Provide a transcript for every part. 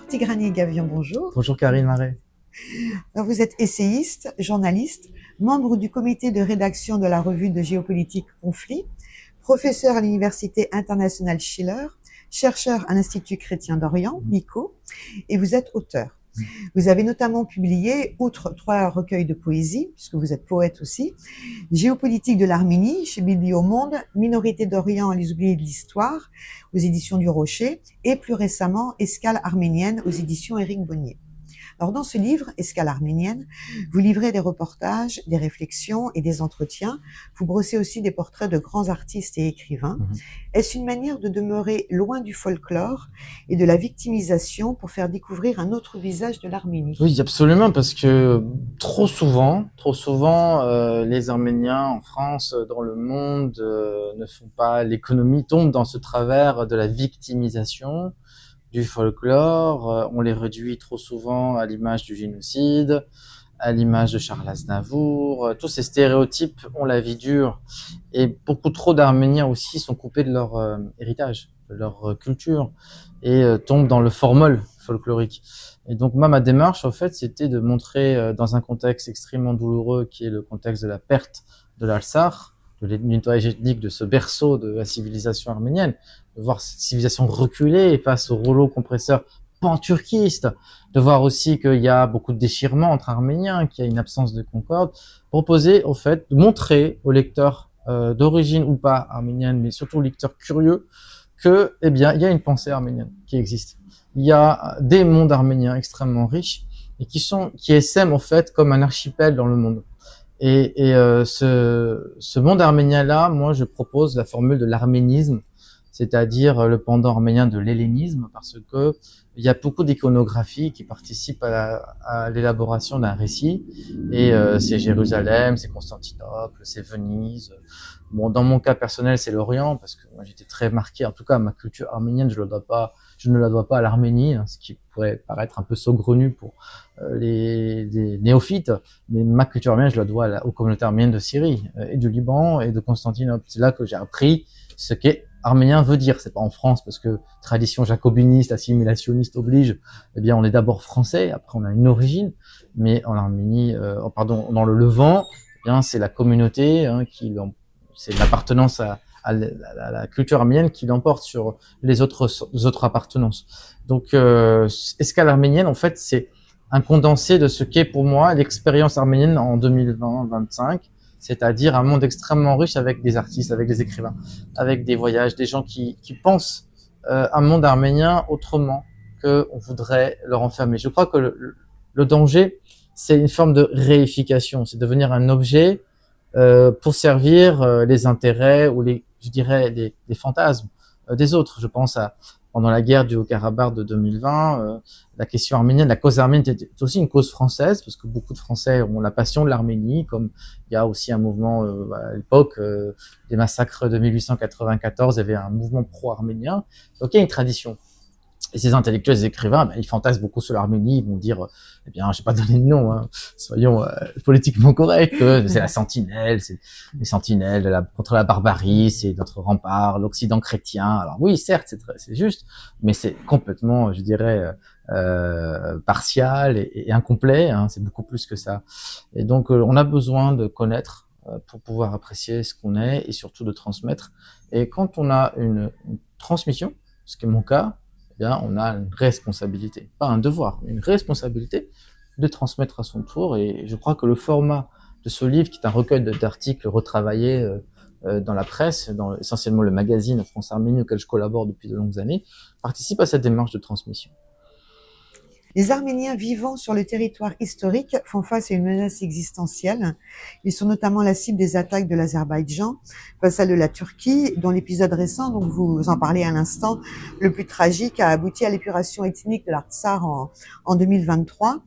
Tigrani Gavion, bonjour. Bonjour Karine Marais. Alors, vous êtes essayiste, journaliste, membre du comité de rédaction de la revue de géopolitique Conflit, professeur à l'Université internationale Schiller, chercheur à l'Institut chrétien d'Orient, (ICO), et vous êtes auteur. Vous avez notamment publié, outre 3 recueils de poésie, puisque vous êtes poète aussi, Géopolitique de l'Arménie chez Biblio Monde, Minorité d'Orient, les oubliés de l'histoire aux éditions du Rocher, et plus récemment Escale arménienne aux éditions Éric Bonnier. Alors dans ce livre, Escale arménienne, vous livrez des reportages, des réflexions et des entretiens. Vous brossez aussi des portraits de grands artistes et écrivains. Est-ce une manière de demeurer loin du folklore et de la victimisation pour faire découvrir un autre visage de l'Arménie? Oui, absolument, parce que trop souvent, les Arméniens en France, dans le monde, ne font pas l'économie, tombent dans ce travers de la victimisation, du folklore. On les réduit trop souvent à l'image du génocide, à l'image de Charles Aznavour. Tous ces stéréotypes ont la vie dure, et beaucoup trop d'Arméniens aussi sont coupés de leur héritage, de leur culture, et tombent dans le formol folklorique. Et donc moi, ma démarche, en fait, c'était de montrer dans un contexte extrêmement douloureux, qui est le contexte de la perte de l'Alsar, de nettoyage ethnique de ce berceau de la civilisation arménienne, de voir cette civilisation reculer face au rouleau compresseur pan-turquiste, de voir aussi qu'il y a beaucoup de déchirements entre Arméniens, qu'il y a une absence de concorde, proposer, au fait, de montrer aux lecteurs d'origine ou pas arménienne, mais surtout aux lecteurs curieux, que, eh bien, il y a une pensée arménienne qui existe. Il y a des mondes arméniens extrêmement riches et qui essaiment, en fait, comme un archipel dans le monde. Ce monde arménien-là, moi, je propose la formule de l'arménisme, c'est-à-dire le pendant arménien de l'hellénisme, parce que il y a beaucoup d'iconographie qui participe à l'élaboration d'un récit, et c'est Jérusalem, c'est Constantinople, c'est Venise. Bon, dans mon cas personnel, c'est l'Orient, parce que moi j'étais très marqué, en tout cas ma culture arménienne, je ne la dois pas à l'Arménie, ce qui pourrait paraître un peu saugrenu pour les néophytes, mais ma culture arménienne, je la dois aux communautés arméniennes de Syrie, et du Liban, et de Constantinople. C'est là que j'ai appris ce qu'est arménien veut dire. C'est pas en France, parce que tradition jacobiniste, assimilationniste oblige. Eh bien, on est d'abord français, après on a une origine, mais en Arménie, dans le Levant, eh bien, c'est la communauté c'est l'appartenance à la culture arménienne qui l'emporte sur les autres appartenances. Donc, Escale arménienne, en fait, c'est un condensé de ce qu'est pour moi l'expérience arménienne en 2020-25, c'est-à-dire un monde extrêmement riche avec des artistes, avec des écrivains, avec des voyages, des gens qui pensent un monde arménien autrement que on voudrait leur enfermer. Je crois que le danger, c'est une forme de réification, c'est devenir un objet pour servir les intérêts ou les fantasmes des autres. Je pense à pendant la guerre du Haut-Karabakh de 2020, la question arménienne, la cause arménienne était aussi une cause française, parce que beaucoup de Français ont la passion de l'Arménie, comme il y a aussi un mouvement à l'époque des massacres de 1894, il y avait un mouvement pro-arménien. Donc il y a une tradition. Et ces intellectuels, ces écrivains, ils fantasment beaucoup sur l'Arménie. Ils vont dire, eh bien, je vais pas donner de nom, hein, soyons politiquement corrects, c'est la sentinelle, c'est les sentinelles contre la barbarie, c'est notre rempart, l'Occident chrétien. Alors oui, certes, c'est juste, mais c'est complètement, je dirais, partial et incomplet. Hein, c'est beaucoup plus que ça. Et donc, on a besoin de connaître pour pouvoir apprécier ce qu'on est, et surtout de transmettre. Et quand on a une transmission, ce qui est mon cas, eh bien, on a une responsabilité, pas un devoir, mais une responsabilité de transmettre à son tour. Et je crois que le format de ce livre, qui est un recueil d'articles retravaillés dans la presse, dans essentiellement le magazine France Arménie auquel je collabore depuis de longues années, participe à cette démarche de transmission. Les Arméniens vivant sur le territoire historique font face à une menace existentielle. Ils sont notamment la cible des attaques de l'Azerbaïdjan face à de la Turquie, dont l'épisode récent, donc vous en parlez à l'instant, le plus tragique, a abouti à l'épuration ethnique de l'Artsar en 2023.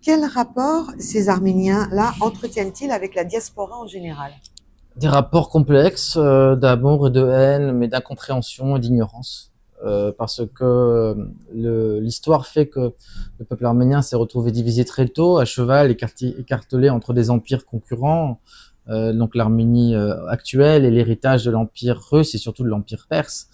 Quel rapport ces Arméniens-là entretiennent-ils avec la diaspora en général? Des rapports complexes d'amour et de haine, mais d'incompréhension et d'ignorance. Parce que l'histoire fait que le peuple arménien s'est retrouvé divisé très tôt, à cheval, écartelé entre des empires concurrents, donc l'Arménie actuelle et l'héritage de l'empire russe et surtout de l'empire perse.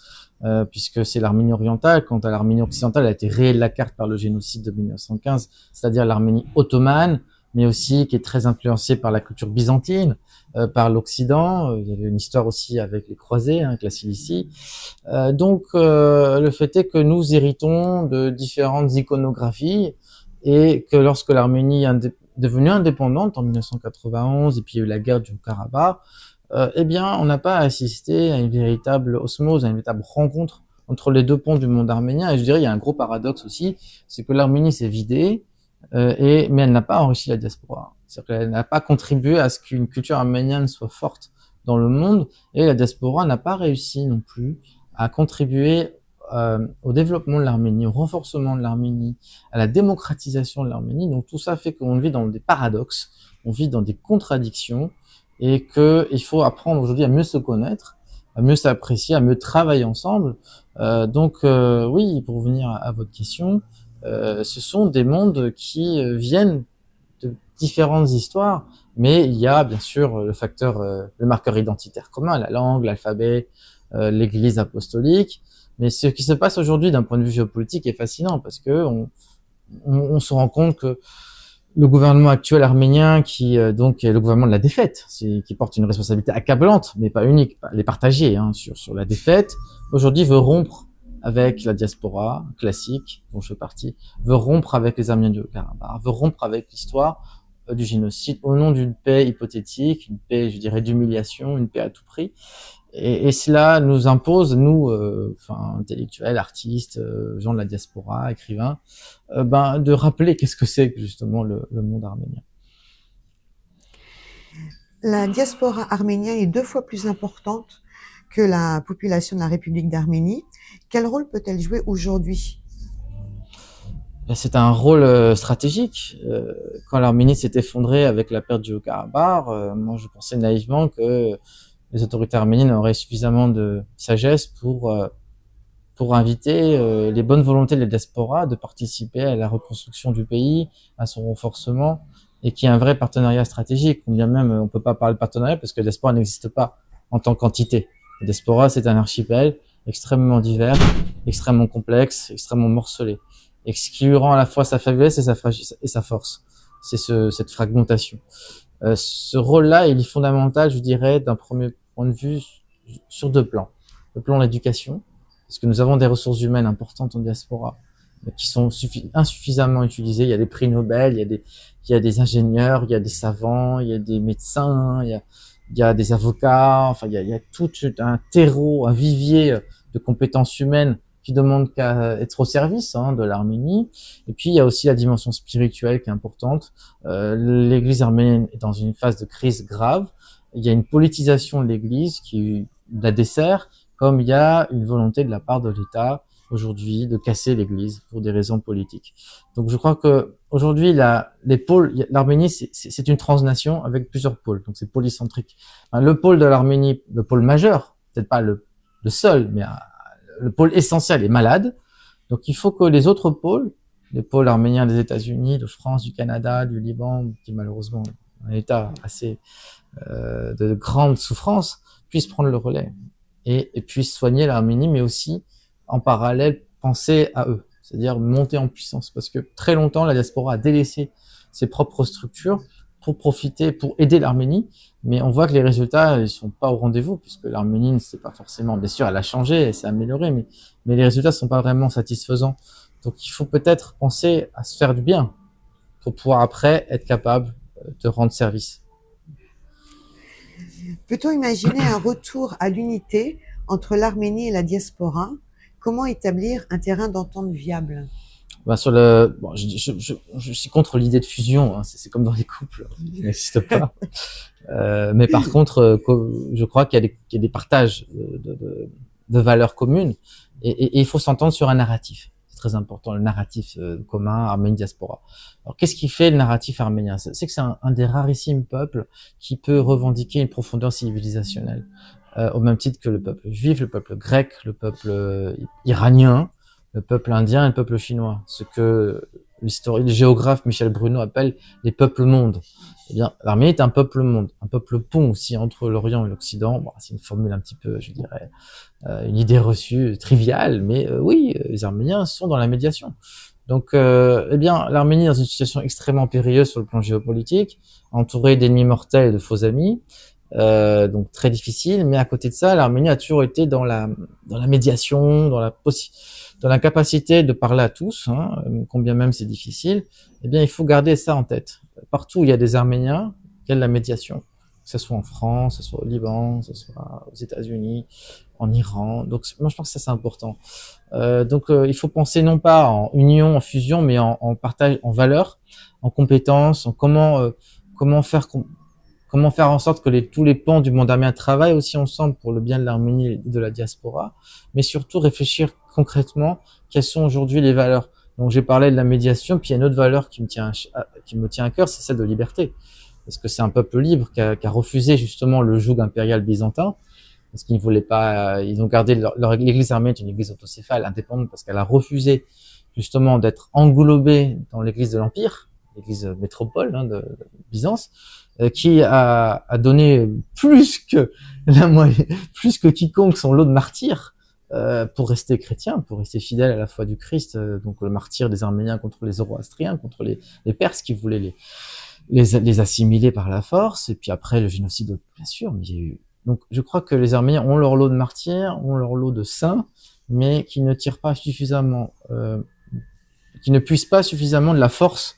puisque c'est l'Arménie orientale. Quant à l'Arménie occidentale, elle a été rayée de la carte par le génocide de 1915, c'est-à-dire l'Arménie ottomane, mais aussi qui est très influencée par la culture byzantine, par l'Occident. Il y avait une histoire aussi avec les croisés, avec la Cilicie. Donc, le fait est que nous héritons de différentes iconographies et que lorsque l'Arménie est devenue indépendante en 1991 et puis il y a eu la guerre du Karabakh, eh bien, on n'a pas assisté à une véritable osmose, à une véritable rencontre entre les deux ponts du monde arménien. Et je dirais, il y a un gros paradoxe aussi, c'est que l'Arménie s'est vidée, mais elle n'a pas enrichi la diaspora. C'est-à-dire qu'elle n'a pas contribué à ce qu'une culture arménienne soit forte dans le monde, et la diaspora n'a pas réussi non plus à contribuer au développement de l'Arménie, au renforcement de l'Arménie, à la démocratisation de l'Arménie. Donc tout ça fait qu'on vit dans des paradoxes, on vit dans des contradictions, et qu'il faut apprendre aujourd'hui à mieux se connaître, à mieux s'apprécier, à mieux travailler ensemble. Donc oui, pour revenir à votre question, ce sont des mondes qui viennent de différentes histoires, mais il y a bien sûr le facteur, le marqueur identitaire commun, la langue, l'alphabet, l'Église apostolique. Mais ce qui se passe aujourd'hui d'un point de vue géopolitique est fascinant parce que on se rend compte que le gouvernement actuel arménien, qui donc est le gouvernement de la défaite, qui porte une responsabilité accablante, mais pas unique, elle est partagée sur la défaite, aujourd'hui veut rompre avec la diaspora classique, dont je fais partie, veut rompre avec les Arméniens du Haut-Karabakh, veut rompre avec l'histoire du génocide au nom d'une paix hypothétique, une paix, je dirais, d'humiliation, une paix à tout prix. Et cela nous impose, nous, intellectuels, artistes, gens de la diaspora, écrivains, de rappeler qu'est-ce que c'est justement le monde arménien. La diaspora arménienne est 2 fois plus importante que la population de la République d'Arménie. Quel rôle peut-elle jouer aujourd'hui? C'est un rôle stratégique. Quand l'Arménie s'est effondrée avec la perte du Haut-Karabakh, moi je pensais naïvement que les autorités arméniennes auraient suffisamment de sagesse pour inviter les bonnes volontés de la diaspora de participer à la reconstruction du pays, à son renforcement, et qu'il y ait un vrai partenariat stratégique. Bien même, on peut pas parler de partenariat parce que la diaspora n'existe pas en tant qu'entité. La diaspora, c'est un archipel extrêmement divers, extrêmement complexe, extrêmement morcelé, et ce qui lui rend à la fois sa faiblesse et sa force. C'est cette fragmentation. Ce rôle-là, il est fondamental, je dirais, d'un premier point de vue sur 2 plans. Le plan de l'éducation, parce que nous avons des ressources humaines importantes en diaspora qui sont insuffisamment utilisées. Il y a des prix Nobel, il y a des ingénieurs, il y a des savants, il y a des médecins, il y a des avocats. Enfin, il y a tout un terreau, un vivier de compétences humaines qui demandent qu'à être au service de l'Arménie. Et puis, il y a aussi la dimension spirituelle qui est importante. L'Église arménienne est dans une phase de crise grave. Il y a une politisation de l'Église qui la dessert, comme il y a une volonté de la part de l'État aujourd'hui de casser l'Église pour des raisons politiques. Donc je crois que aujourd'hui l'Arménie c'est une transnation avec plusieurs pôles, donc c'est polycentrique. Le pôle de l'Arménie, le pôle majeur, peut-être pas le seul, mais le pôle essentiel est malade. Donc il faut que les autres pôles, les pôles arméniens des États-Unis, de France, du Canada, du Liban, qui malheureusement est un état assez de grande souffrance, puissent prendre le relais et puissent soigner l'Arménie, mais aussi en parallèle penser à eux, c'est-à-dire monter en puissance, parce que très longtemps la diaspora a délaissé ses propres structures pour profiter, pour aider l'Arménie, mais on voit que les résultats ils sont pas au rendez-vous, puisque l'Arménie c'est pas forcément, bien sûr elle a changé, elle s'est améliorée, mais les résultats sont pas vraiment satisfaisants. Donc il faut peut-être penser à se faire du bien pour pouvoir après être capable de rendre service. Peut-on imaginer un retour à l'unité entre l'Arménie et la diaspora? Comment établir un terrain d'entente viable? Je suis contre l'idée de fusion, c'est comme dans les couples qui n'existent pas. Mais par contre, je crois qu'il y a des partages de valeurs communes et il faut s'entendre sur un narratif. C'est très important, le narratif commun Arménie-diaspora. Alors, qu'est-ce qui fait le narratif arménien? C'est que c'est un des rarissimes peuples qui peut revendiquer une profondeur civilisationnelle, au même titre que le peuple juif, le peuple grec, le peuple iranien, le peuple indien et le peuple chinois. Ce que le géographe Michel Bruno appelle les peuples mondes. Eh bien, l'Arménie est un peuple monde, un peuple pont aussi entre l'Orient et l'Occident. Bon, c'est une formule un petit peu, je dirais, une idée reçue triviale, mais oui, les Arméniens sont dans la médiation. Donc, eh bien, l'Arménie est dans une situation extrêmement périlleuse sur le plan géopolitique, entourée d'ennemis mortels et de faux amis, donc très difficile. Mais à côté de ça, l'Arménie a toujours été dans la médiation, dans la capacité de parler à tous, hein, combien même c'est difficile. Eh bien, il faut garder ça en tête. Partout où il y a des Arméniens, il y a de la médiation, que ce soit en France, que ce soit au Liban, que ce soit aux États-Unis, en Iran. Donc, moi, je pense que ça c'est important. Donc, il faut penser non pas en union, en fusion, mais en partage, en valeurs, en compétences, en comment faire en sorte que tous les pans du monde arménien travaillent aussi ensemble pour le bien de l'Arménie et de la diaspora, mais surtout réfléchir concrètement quelles sont aujourd'hui les valeurs. Donc j'ai parlé de la médiation, puis il y a une autre valeur qui me tient à cœur, c'est celle de liberté. Parce que c'est un peuple libre qui a refusé justement le joug impérial byzantin, parce qu'ils ne voulaient pas, ils ont gardé l'église arménienne est une église autocéphale, indépendante, parce qu'elle a refusé justement d'être englobée dans l'église de l'Empire, l'église métropole de Byzance, qui a donné plus que la moitié, plus que quiconque son lot de martyrs pour rester chrétien, pour rester fidèle à la foi du Christ. Donc le martyr des Arméniens contre les Zoroastriens, contre les Perses qui voulaient les assimiler par la force, et puis après le génocide, bien sûr. Mais il y a eu... Donc je crois que les Arméniens ont leur lot de martyrs, ont leur lot de saints, mais qui ne tirent pas suffisamment, qui ne puissent pas suffisamment de la force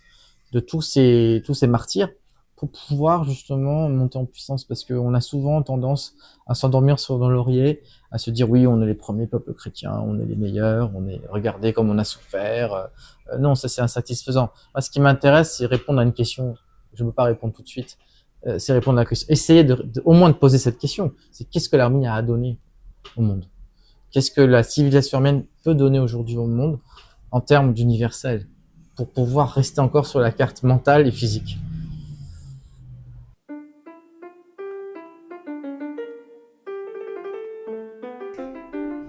de tous ces martyrs pour pouvoir justement monter en puissance, parce qu'on a souvent tendance à s'endormir sur nos lauriers, à se dire oui, on est les premiers peuples chrétiens, on est les meilleurs, regardez comme on a souffert. Non, ça c'est insatisfaisant. Moi, ce qui m'intéresse, c'est répondre à une question. Je ne peux pas répondre tout de suite. C'est répondre à la question. Essayez au moins de poser cette question. C'est qu'est-ce que l'Arménie a à donner au monde? Qu'est-ce que la civilisation arménienne peut donner aujourd'hui au monde en termes d'universel pour pouvoir rester encore sur la carte mentale et physique?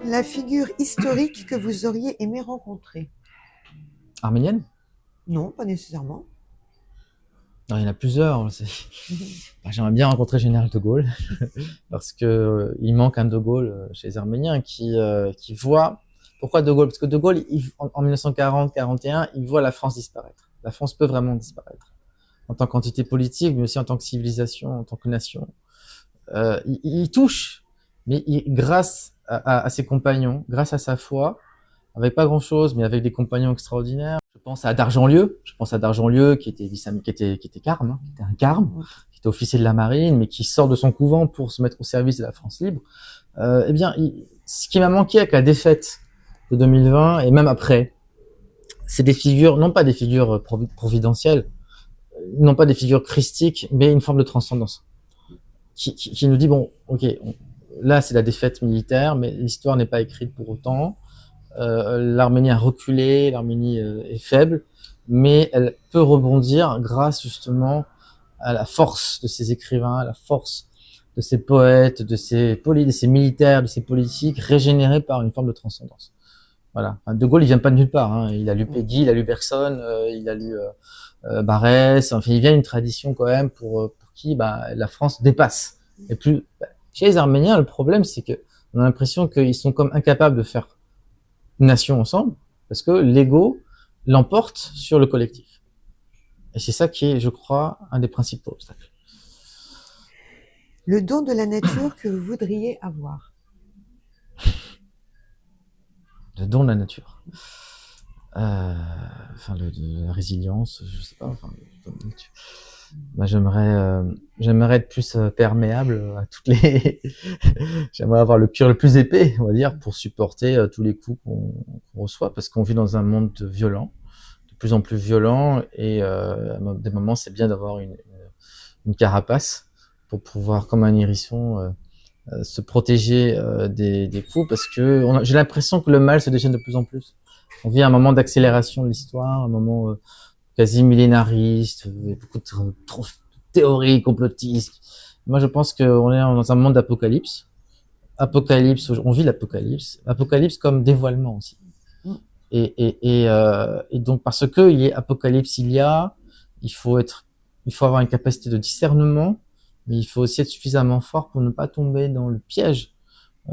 La figure historique que vous auriez aimé rencontrer? Arménienne? Non, pas nécessairement. Non, il y en a plusieurs. J'aimerais bien rencontrer le général de Gaulle parce que il manque un de Gaulle chez les Arméniens qui voit. Pourquoi de Gaulle? Parce que de Gaulle, en 1940-41, il voit la France disparaître. La France peut vraiment disparaître en tant qu'entité politique, mais aussi en tant que civilisation, en tant que nation. Il touche, mais grâce à ses compagnons, grâce à sa foi, avec pas grand-chose, mais avec des compagnons extraordinaires. Je pense à Dargentlieu qui était carme, qui était un carme, qui était officier de la marine, mais qui sort de son couvent pour se mettre au service de la France libre. Eh bien, ce qui m'a manqué avec la défaite de 2020 et même après, c'est des figures, non pas des figures providentielles, non pas des figures christiques, mais une forme de transcendance qui nous dit bon, ok, là c'est la défaite militaire, mais l'histoire n'est pas écrite pour autant. L'Arménie a reculé, l'Arménie est faible, mais elle peut rebondir grâce justement à la force de ses écrivains, à la force de ses poètes, de ses militaires, de ses politiques, régénérés par une forme de transcendance. Voilà. Enfin, de Gaulle, il vient pas de nulle part. Hein. Il a lu Péguy, il a lu Bergson, il a lu Barrès. Enfin, il vient d'une tradition quand même pour qui la France dépasse. Et plus chez les Arméniens, le problème, c'est que on a l'impression qu'ils sont comme incapables de faire nation ensemble, parce que l'ego l'emporte sur le collectif. Et c'est ça qui est, je crois, un des principaux obstacles. Le don de la nature que vous voudriez avoir? Le don de la nature. De la résilience, je sais pas. J'aimerais être plus perméable à toutes les. J'aimerais avoir le cœur le plus épais, on va dire, pour supporter tous les coups qu'on reçoit, parce qu'on vit dans un monde violent, de plus en plus violent, et à des moments, c'est bien d'avoir une carapace pour pouvoir, comme un hérisson, se protéger des coups, parce que j'ai l'impression que le mal se déchaîne de plus en plus. On vit un moment d'accélération de l'histoire, un moment quasi millénariste, beaucoup de théories complotistes. Moi, je pense qu'on est dans un monde d'apocalypse. On vit l'apocalypse. Apocalypse comme dévoilement aussi. Et donc parce que il y a apocalypse, il faut avoir une capacité de discernement, mais il faut aussi être suffisamment fort pour ne pas tomber dans le piège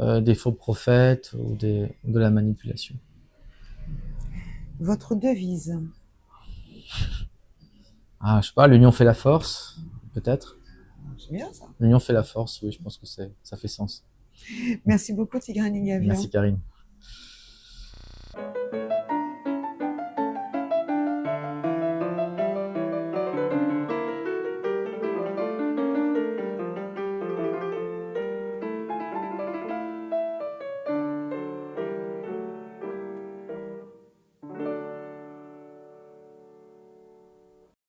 des faux prophètes ou de la manipulation. Votre devise? Ah, je sais pas, l'union fait la force, peut-être. C'est bien ça. L'union fait la force, oui, je pense que ça fait sens. Merci beaucoup, Tigrane Ngavian. Merci Karine.